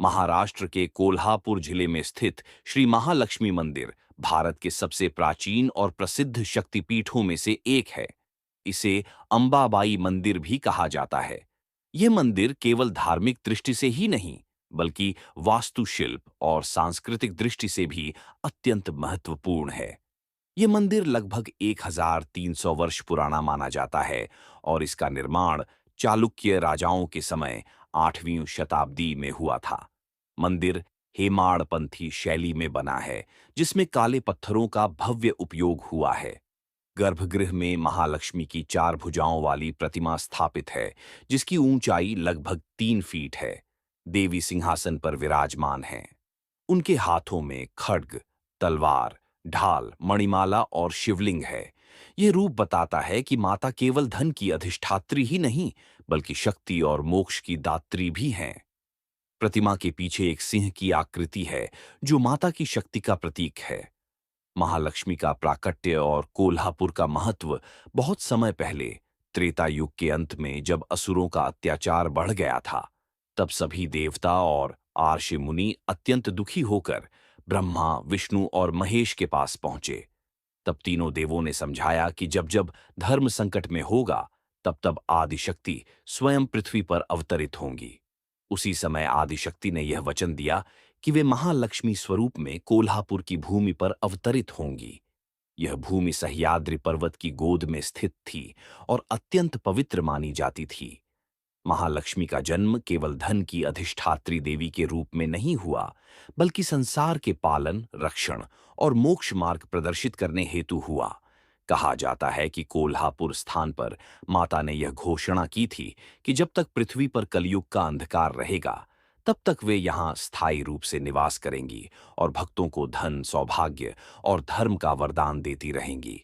महाराष्ट्र के कोल्हापुर जिले में स्थित श्री महालक्ष्मी मंदिर भारत के सबसे प्राचीन और प्रसिद्ध शक्तिपीठों में से एक है। इसे अंबाबाई मंदिर भी कहा जाता है। यह मंदिर केवल धार्मिक दृष्टि से ही नहीं, बल्कि वास्तुशिल्प और सांस्कृतिक दृष्टि से भी अत्यंत महत्वपूर्ण है। यह मंदिर लगभग 1300 वर्ष पुराना माना जाता है और इसका निर्माण चालुक्य राजाओं के समय 8वीं शताब्दी में हुआ था। मंदिर हेमाड़पंथी शैली में बना है, जिसमें काले पत्थरों का भव्य उपयोग हुआ है। गर्भगृह में महालक्ष्मी की 4 भुजाओं वाली प्रतिमा स्थापित है, जिसकी ऊंचाई लगभग 3 फीट है। देवी सिंहासन पर विराजमान हैं। उनके हाथों में खड्ग, तलवार, ढाल, मणिमाला और शिवलिंग है। यह रूप बताता है कि माता केवल धन की अधिष्ठात्री ही नहीं, बल्कि शक्ति और मोक्ष की दात्री भी हैं। प्रतिमा के पीछे एक सिंह की आकृति है, जो माता की शक्ति का प्रतीक है। महालक्ष्मी का प्राकट्य और कोल्हापुर का महत्व बहुत समय पहले, त्रेता युग के अंत में जब असुरों का अत्याचार बढ़ गया था, तब सभी देवता और आर्षि मुनि अत्यंत दुखी होकर ब्रह्मा, विष्णु और महेश के पास पहुंचे। तब तीनों देवों ने समझाया कि जब जब धर्म संकट में होगा, तब तब आदिशक्ति स्वयं पृथ्वी पर अवतरित होंगी। उसी समय आदिशक्ति ने यह वचन दिया कि वे महालक्ष्मी स्वरूप में कोल्हापुर की भूमि पर अवतरित होंगी। यह भूमि सह्याद्रि पर्वत की गोद में स्थित थी और अत्यंत पवित्र मानी जाती थी। महालक्ष्मी का जन्म केवल धन की अधिष्ठात्री देवी के रूप में नहीं हुआ, बल्कि संसार के पालन, रक्षण और मोक्ष मार्ग प्रदर्शित करने हेतु हुआ। कहा जाता है कि कोल्हापुर स्थान पर माता ने यह घोषणा की थी कि जब तक पृथ्वी पर कलयुग का अंधकार रहेगा, तब तक वे यहाँ स्थायी रूप से निवास करेंगी और भक्तों को धन, सौभाग्य और धर्म का वरदान देती रहेंगी।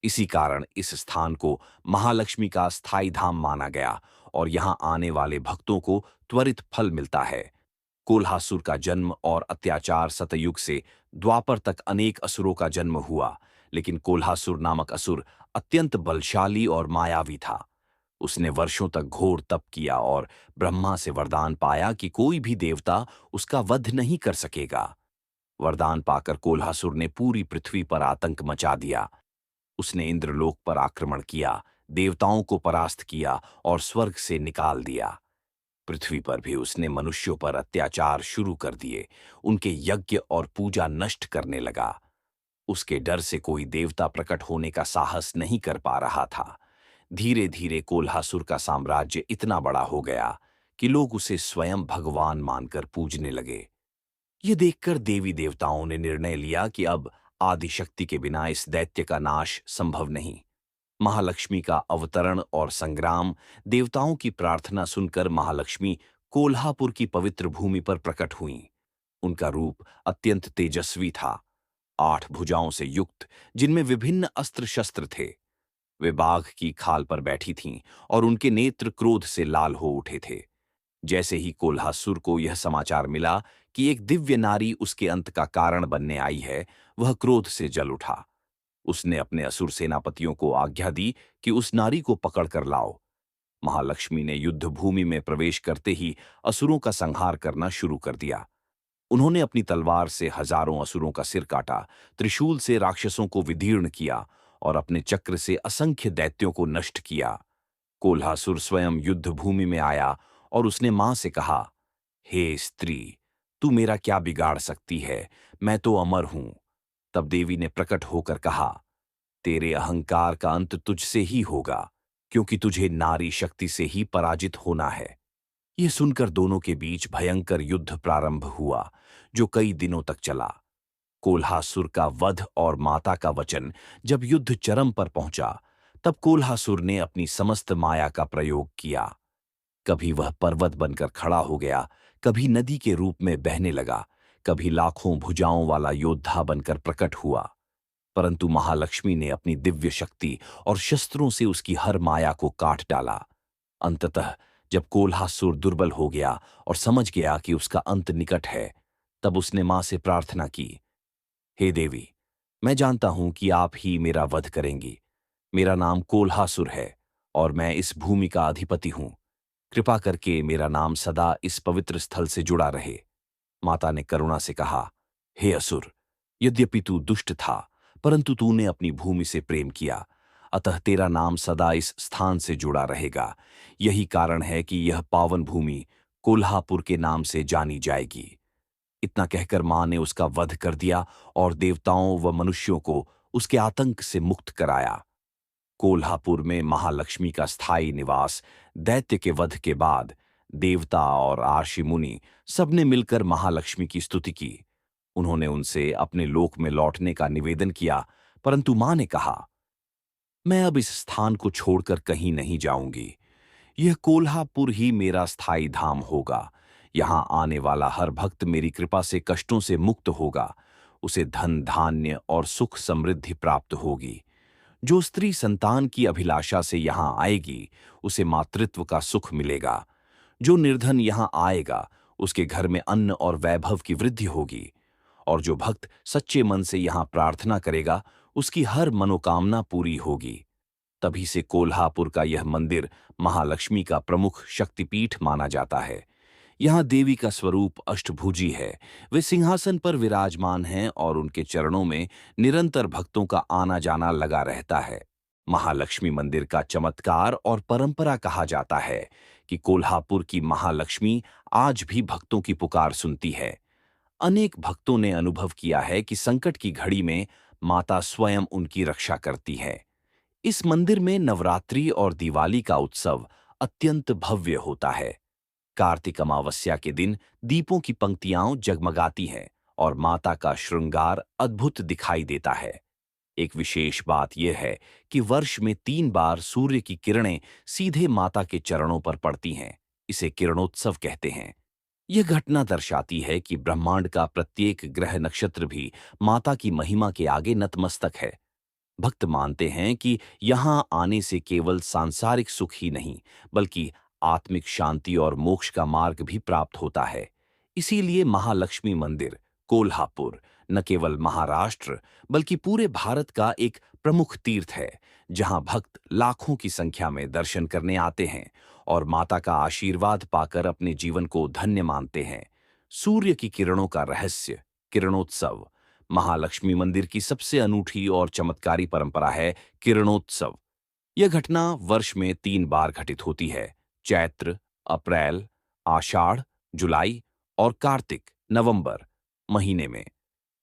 इसी कारण इस स्थान को महालक्ष्मी का स्थायी धाम माना गया और यहाँ आने वाले भक्तों को त्वरित फल मिलता है। कोल्हासुर का जन्म और अत्याचार सतयुग से द्वापर तक अनेक असुरों का जन्म हुआ, लेकिन कोल्हासुर नामक असुर अत्यंत बलशाली और मायावी था। उसने वर्षों तक घोर तप किया और ब्रह्मा से वरदान पाया कि कोई भी देवता उसका वध नहीं कर सकेगा। वरदान पाकर कोल्हासुर ने पूरी पृथ्वी पर आतंक मचा दिया। उसने इंद्रलोक पर आक्रमण किया, देवताओं को परास्त किया और स्वर्ग से निकाल दिया। पृथ्वी पर भी उसने मनुष्यों पर अत्याचार शुरू कर दिए, उनके यज्ञ और पूजा नष्ट करने लगा। उसके डर से कोई देवता प्रकट होने का साहस नहीं कर पा रहा था। धीरे धीरे कोल्हासुर का साम्राज्य इतना बड़ा हो गया कि लोग उसे स्वयं भगवान मानकर पूजने लगे। ये देखकर देवी देवताओं ने निर्णय लिया कि अब आदिशक्ति के बिना इस दैत्य का नाश संभव नहीं। महालक्ष्मी का अवतरण और संग्राम, देवताओं की प्रार्थना सुनकर महालक्ष्मी कोल्हापुर की पवित्र भूमि पर प्रकट हुईं। उनका रूप अत्यंत तेजस्वी था, 8 भुजाओं से युक्त, जिनमें विभिन्न अस्त्र शस्त्र थे। वे बाघ की खाल पर बैठी थीं और उनके नेत्र क्रोध से लाल हो उठे थे। जैसे ही कोल्हासुर को यह समाचार मिला कि एक दिव्य नारी उसके अंत का कारण बनने आई है, वह क्रोध से जल उठा। उसने अपने असुर सेनापतियों को आज्ञा दी कि उस नारी को पकड़ कर लाओ। महालक्ष्मी ने युद्ध भूमि में प्रवेश करते ही असुरों का संहार करना शुरू कर दिया। उन्होंने अपनी तलवार से हजारों असुरों का सिर काटा, त्रिशूल से राक्षसों को विदीर्ण किया और अपने चक्र से असंख्य दैत्यों को नष्ट किया। कोल्हासुर स्वयं युद्ध भूमि में आया और उसने मां से कहा, हे स्त्री, तू मेरा क्या बिगाड़ सकती है? मैं तो अमर हूं। तब देवी ने प्रकट होकर कहा, तेरे अहंकार का अंत तुझसे ही होगा, क्योंकि तुझे नारी शक्ति से ही पराजित होना है। यह सुनकर दोनों के बीच भयंकर युद्ध प्रारंभ हुआ, जो कई दिनों तक चला। कोल्हासुर का वध और माता का वचन जब युद्ध चरम पर पहुंचा, तब कोल्हासुर ने अपनी समस्त माया का प्रयोग किया। कभी वह पर्वत बनकर खड़ा हो गया, कभी नदी के रूप में बहने लगा, कभी लाखों भुजाओं वाला योद्धा बनकर प्रकट हुआ। परंतु महालक्ष्मी ने अपनी दिव्य शक्ति और शस्त्रों से उसकी हर माया को काट डाला। अंततः जब कोल्हासुर दुर्बल हो गया और समझ गया कि उसका अंत निकट है, तब उसने मां से प्रार्थना की, हे देवी, मैं जानता हूं कि आप ही मेरा वध करेंगी। मेरा नाम कोल्हासुर है और मैं इस भूमि का अधिपति हूं। कृपा करके मेरा नाम सदा इस पवित्र स्थल से जुड़ा रहे। माता ने करुणा से कहा, हे असुर, यद्यपि तू दुष्ट था, परंतु तूने अपनी भूमि से प्रेम किया, अतः तेरा नाम सदा इस स्थान से जुड़ा रहेगा। यही कारण है कि यह पावन भूमि कोल्हापुर के नाम से जानी जाएगी। इतना कहकर मां ने उसका वध कर दिया और देवताओं व मनुष्यों को उसके आतंक से मुक्त कराया। कोल्हापुर में महालक्ष्मी का स्थायी निवास दैत्य के वध के बाद देवता और आर्षि मुनि सबने मिलकर महालक्ष्मी की स्तुति की। उन्होंने उनसे अपने लोक में लौटने का निवेदन किया, परंतु मां ने कहा, मैं अब इस स्थान को छोड़कर कहीं नहीं जाऊंगी। यह कोल्हापुर ही मेरा स्थायी धाम होगा। यहां आने वाला हर भक्त मेरी कृपा से कष्टों से मुक्त होगा। उसे धन धान्य और सुख समृद्धि प्राप्त होगी। जो स्त्री संतान की अभिलाषा से यहां आएगी, उसे मातृत्व का सुख मिलेगा। जो निर्धन यहां आएगा, उसके घर में अन्न और वैभव की वृद्धि होगी। और जो भक्त सच्चे मन से यहां प्रार्थना करेगा, उसकी हर मनोकामना पूरी होगी। तभी से कोल्हापुर का यह मंदिर महालक्ष्मी का प्रमुख शक्तिपीठ माना जाता है। यहाँ देवी का स्वरूप अष्टभुजी है। वे सिंहासन पर विराजमान हैं और उनके चरणों में निरंतर भक्तों का आना जाना लगा रहता है। महालक्ष्मी मंदिर का चमत्कार और परंपरा कहा जाता है कि कोल्हापुर की महालक्ष्मी आज भी भक्तों की पुकार सुनती है। अनेक भक्तों ने अनुभव किया है कि संकट की घड़ी में माता स्वयं उनकी रक्षा करती है। इस मंदिर में नवरात्रि और दिवाली का उत्सव अत्यंत भव्य होता है। कार्तिक अमावस्या के दिन दीपों की पंक्तियां जगमगाती हैं और माता का श्रृंगार अद्भुत दिखाई देता है। एक विशेष बात यह है कि वर्ष में 3 बार सूर्य की किरणें सीधे माता के चरणों पर पड़ती हैं। इसे किरणोत्सव कहते हैं। यह घटना दर्शाती है कि ब्रह्मांड का प्रत्येक ग्रह नक्षत्र भी माता की महिमा के आगे नतमस्तक है। भक्त मानते हैं कि यहाँ आने से केवल सांसारिक सुख ही नहीं, बल्कि आत्मिक शांति और मोक्ष का मार्ग भी प्राप्त होता है। इसीलिए महालक्ष्मी मंदिर कोल्हापुर न केवल महाराष्ट्र बल्कि पूरे भारत का एक प्रमुख तीर्थ है, जहाँ भक्त लाखों की संख्या में दर्शन करने आते हैं और माता का आशीर्वाद पाकर अपने जीवन को धन्य मानते हैं। सूर्य की किरणों का रहस्य किरणोत्सव महालक्ष्मी मंदिर की सबसे अनूठी और चमत्कारी परंपरा है किरणोत्सव। यह घटना वर्ष में 3 बार घटित होती है, चैत्र, अप्रैल, आषाढ़, जुलाई और कार्तिक, नवंबर महीने में।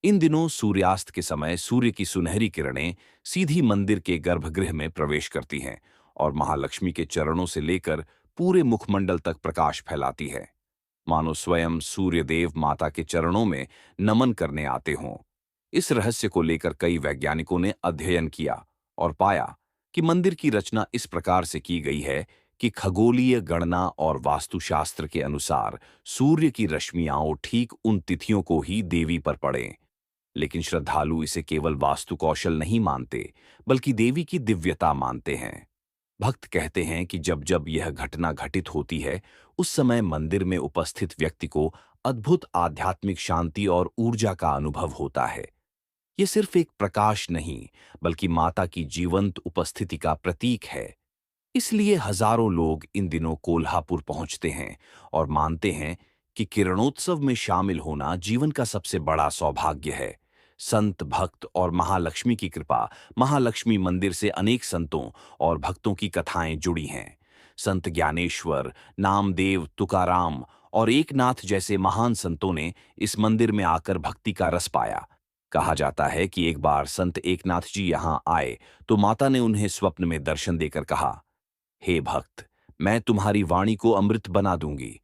इन दिनों सूर्यास्त के समय सूर्य की सुनहरी किरणें सीधी मंदिर के गर्भगृह में प्रवेश करती हैं और महालक्ष्मी के चरणों से लेकर पूरे मुखमंडल तक प्रकाश फैलाती है, मानो स्वयं सूर्यदेव माता के चरणों में नमन करने आते हों। इस रहस्य को लेकर कई वैज्ञानिकों ने अध्ययन किया और पाया कि मंदिर की रचना इस प्रकार से की गई है कि खगोलीय गणना और वास्तुशास्त्र के अनुसार सूर्य की रश्मियां ठीक उन तिथियों को ही देवी पर पड़ें। लेकिन श्रद्धालु इसे केवल वास्तु कौशल नहीं मानते, बल्कि देवी की दिव्यता मानते हैं। भक्त कहते हैं कि जब जब यह घटना घटित होती है, उस समय मंदिर में उपस्थित व्यक्ति को अद्भुत आध्यात्मिक शांति और ऊर्जा का अनुभव होता है। ये सिर्फ एक प्रकाश नहीं, बल्कि माता की जीवंत उपस्थिति का प्रतीक है। इसलिए हजारों लोग इन दिनों कोल्हापुर पहुंचते हैं और मानते हैं कि किरणोत्सव में शामिल होना जीवन का सबसे बड़ा सौभाग्य है। संत भक्त और महालक्ष्मी की कृपा महालक्ष्मी मंदिर से अनेक संतों और भक्तों की कथाएं जुड़ी हैं। संत ज्ञानेश्वर, नामदेव, तुकाराम और एकनाथ जैसे महान संतों ने इस मंदिर में आकर भक्ति का रस पाया। कहा जाता है कि एक बार संत एकनाथ जी यहाँ आए तो माता ने उन्हें स्वप्न में दर्शन देकर कहा, हे भक्त, मैं तुम्हारी वाणी को अमृत बना दूंगी।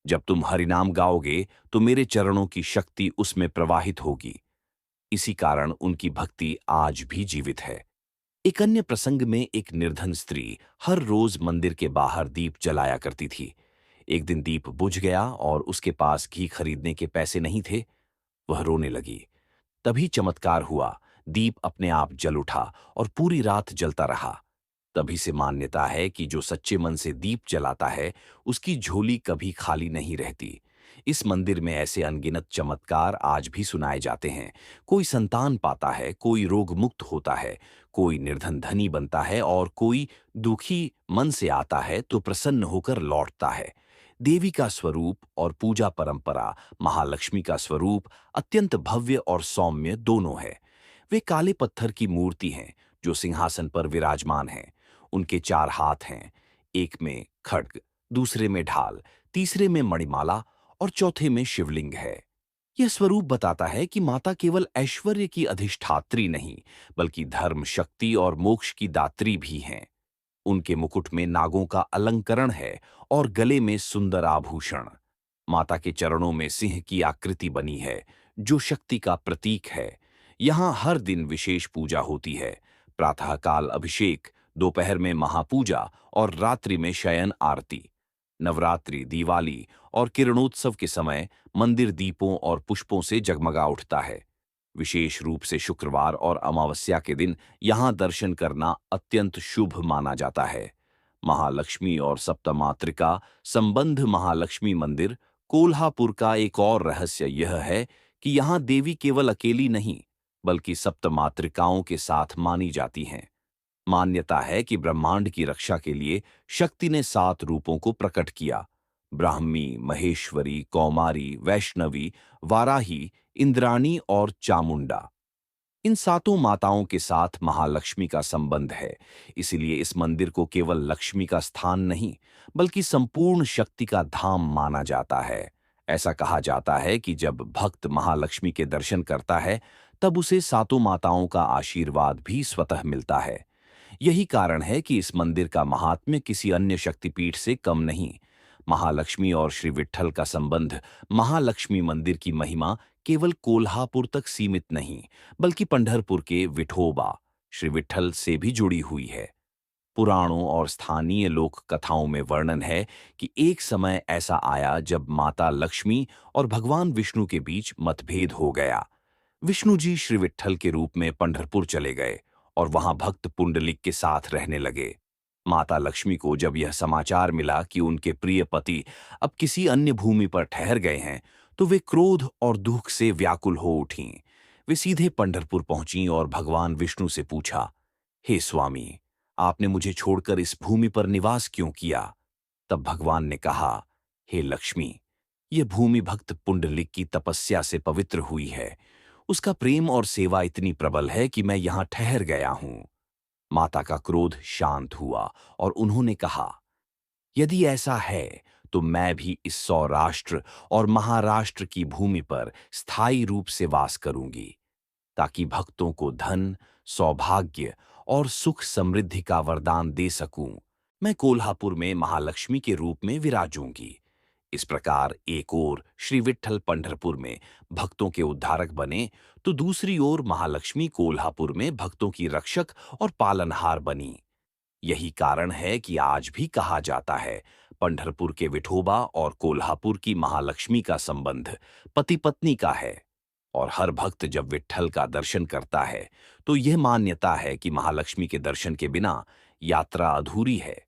जब तुम हरिनाम गाओगे तो मेरे चरणों की शक्ति उसमें प्रवाहित होगी। इसी कारण उनकी भक्ति आज भी जीवित है। एक अन्य प्रसंग में एक निर्धन स्त्री हर रोज मंदिर के बाहर दीप जलाया करती थी। एक दिन दीप बुझ गया और उसके पास घी खरीदने के पैसे नहीं थे। वह रोने लगी। तभी चमत्कार हुआ, दीप अपने आप जल उठा और पूरी रात जलता रहा। तभी से मान्यता है कि जो सच्चे मन से दीप जलाता है, उसकी झोली कभी खाली नहीं रहती। इस मंदिर में ऐसे अनगिनत चमत्कार आज भी सुनाए जाते हैं। कोई संतान पाता है, कोई रोग मुक्त होता है, कोई निर्धन धनी बनता है और कोई दुखी मन से आता है तो प्रसन्न होकर लौटता है। देवी का स्वरूप और पूजा परंपरा महालक्ष्मी का स्वरूप अत्यंत भव्य और सौम्य दोनों है। वे काले पत्थर की मूर्ति हैं जो सिंहासन पर विराजमान हैं। उनके 4 हाथ हैं, एक में खड्ग, दूसरे में ढाल, तीसरे में मणिमाला और चौथे में शिवलिंग है। यह स्वरूप बताता है कि माता केवल ऐश्वर्य की अधिष्ठात्री नहीं, बल्कि धर्म, शक्ति और मोक्ष की दात्री भी हैं। उनके मुकुट में नागों का अलंकरण है और गले में सुंदर आभूषण। माता के चरणों में सिंह की आकृति बनी है, जो शक्ति का प्रतीक है। यहाँ हर दिन विशेष पूजा होती है। प्रातःकाल अभिषेक, दोपहर में महापूजा और रात्रि में शयन आरती। नवरात्रि, दिवाली और किरणोत्सव के समय मंदिर दीपों और पुष्पों से जगमगा उठता है। विशेष रूप से शुक्रवार और अमावस्या के दिन यहाँ दर्शन करना अत्यंत शुभ माना जाता है। महालक्ष्मी और सप्तमातृका संबंध। महालक्ष्मी मंदिर कोल्हापुर का एक और रहस्य यह है कि यहाँ देवी केवल अकेली नहीं, बल्कि सप्तमातृकाओं के साथ मानी जाती हैं। मान्यता है कि ब्रह्मांड की रक्षा के लिए शक्ति ने 7 रूपों को प्रकट किया: ब्राह्मी, महेश्वरी, कौमारी, वैष्णवी, वाराही, इंद्राणी और चामुंडा। इन 7 माताओं के साथ महालक्ष्मी का संबंध है। इसीलिए इस मंदिर को केवल लक्ष्मी का स्थान नहीं, बल्कि संपूर्ण शक्ति का धाम माना जाता है। ऐसा कहा जाता है कि जब भक्त महालक्ष्मी के दर्शन करता है, तब उसे 7 माताओं का आशीर्वाद भी स्वतः मिलता है। यही कारण है कि इस मंदिर का महात्म्य किसी अन्य शक्तिपीठ से कम नहीं। महालक्ष्मी और श्री विट्ठल का संबंध। महालक्ष्मी मंदिर की महिमा केवल कोल्हापुर तक सीमित नहीं, बल्कि पंढरपुर के विठोबा श्री विट्ठल से भी जुड़ी हुई है। पुराणों और स्थानीय लोक कथाओं में वर्णन है कि एक समय ऐसा आया जब माता लक्ष्मी और भगवान विष्णु के बीच मतभेद हो गया। विष्णु जी श्री विट्ठल के रूप में पंढरपुर चले गए और वहां भक्त पुंडलिक के साथ रहने लगे। माता लक्ष्मी को जब यह समाचार मिला कि उनके प्रिय पति अब किसी अन्य भूमि पर ठहर गए हैं, तो वे क्रोध और दुख से व्याकुल हो उठीं। वे सीधे पंढरपुर पहुंची और भगवान विष्णु से पूछा, हे स्वामी, आपने मुझे छोड़कर इस भूमि पर निवास क्यों किया? तब भगवान ने कहा, हे लक्ष्मी, यह भूमि भक्त पुंडलिक की तपस्या से पवित्र हुई है। उसका प्रेम और सेवा इतनी प्रबल है कि मैं यहां ठहर गया हूं। माता का क्रोध शांत हुआ और उन्होंने कहा, यदि ऐसा है तो मैं भी इस सौराष्ट्र और महाराष्ट्र की भूमि पर स्थायी रूप से वास करूंगी, ताकि भक्तों को धन, सौभाग्य और सुख समृद्धि का वरदान दे सकूं। मैं कोल्हापुर में महालक्ष्मी के रूप में विराजूंगी। इस प्रकार एक ओर श्री विट्ठल पंढरपुर में भक्तों के उद्धारक बने, तो दूसरी ओर महालक्ष्मी कोल्हापुर में भक्तों की रक्षक और पालनहार बनी। यही कारण है कि आज भी कहा जाता है, पंढरपुर के विठोबा और कोल्हापुर की महालक्ष्मी का संबंध पति पत्नी का है। और हर भक्त जब विट्ठल का दर्शन करता है, तो यह मान्यता है कि महालक्ष्मी के दर्शन के बिना यात्रा अधूरी है।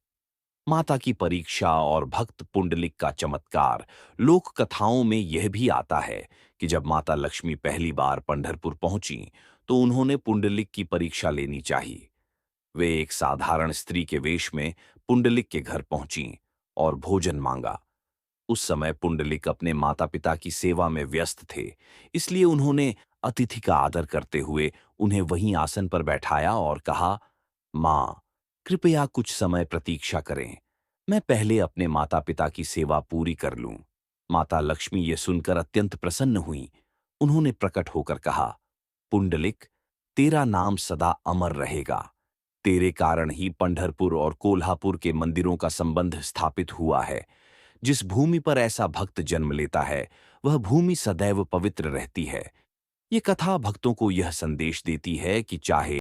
माता की परीक्षा और भक्त पुंडलिक का चमत्कार। लोक कथाओं में यह भी आता है कि जब माता लक्ष्मी पहली बार पंढरपुर पहुंची, तो उन्होंने पुंडलिक की परीक्षा लेनी चाहिए। वे एक साधारण स्त्री के वेश में पुंडलिक के घर पहुंची और भोजन मांगा। उस समय पुंडलिक अपने माता पिता की सेवा में व्यस्त थे, इसलिए उन्होंने अतिथि का आदर करते हुए उन्हें वहीं आसन पर बैठाया और कहा, माँ, कृपया कुछ समय प्रतीक्षा करें। मैं पहले अपने माता पिता की सेवा पूरी कर लूं। माता लक्ष्मी ये सुनकर अत्यंत प्रसन्न हुई। उन्होंने प्रकट होकर कहा, पुंडलिक, तेरा नाम सदा अमर रहेगा। तेरे कारण ही पंढरपुर और कोल्हापुर के मंदिरों का संबंध स्थापित हुआ है। जिस भूमि पर ऐसा भक्त जन्म लेता है, वह भूमि सदैव पवित्र रहती है। ये कथा भक्तों को यह संदेश देती है कि चाहे